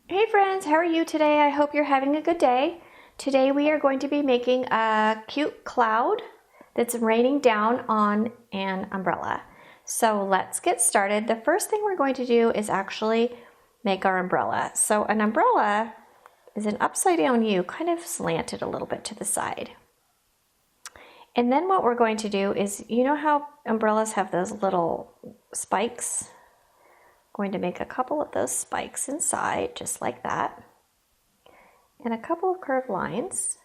Hey friends, how are you today? I hope you're having a good day. Today we are going to be making a cute cloud that's raining down on an umbrella. So let's get started. The first thing we're going to do is actually make our umbrella. So an umbrella is an upside down U, kind of slanted a little bit to the side. And then what we're going to do is, you know how umbrellas have those little spikes? Going to make a couple of those spikes inside, just like that, and a couple of curved lines.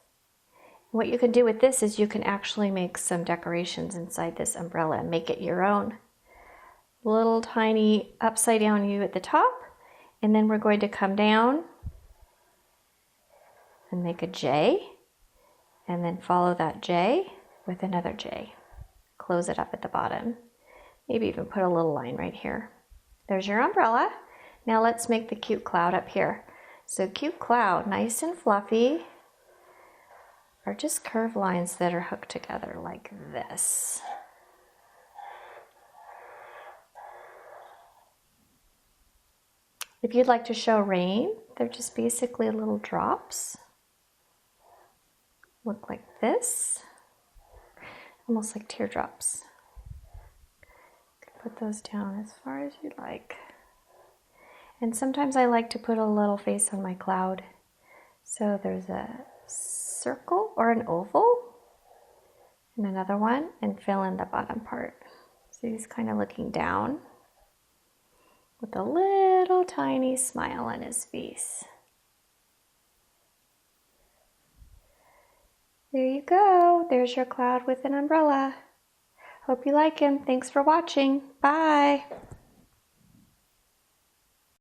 What you can do with this is you can actually make some decorations inside this umbrella and make it your own. Little tiny upside down U at the top, and then we're going to come down and make a J, and then follow that J with another J. Close it up at the bottom. Maybe even put a little line right here. There's your umbrella. Now let's make the cute cloud up here. So cute cloud, nice and fluffy, are just curved lines that are hooked together like this. If you'd like to show rain, they're just basically little drops. Look like this, almost like teardrops. Put those down as far as you like. And sometimes I like to put a little face on my cloud. So there's a circle or an oval and another one, and fill in the bottom part. So he's kind of looking down with a little tiny smile on his face. There you go. There's your cloud with an umbrella. Hope you like him. Thanks for watching. Bye.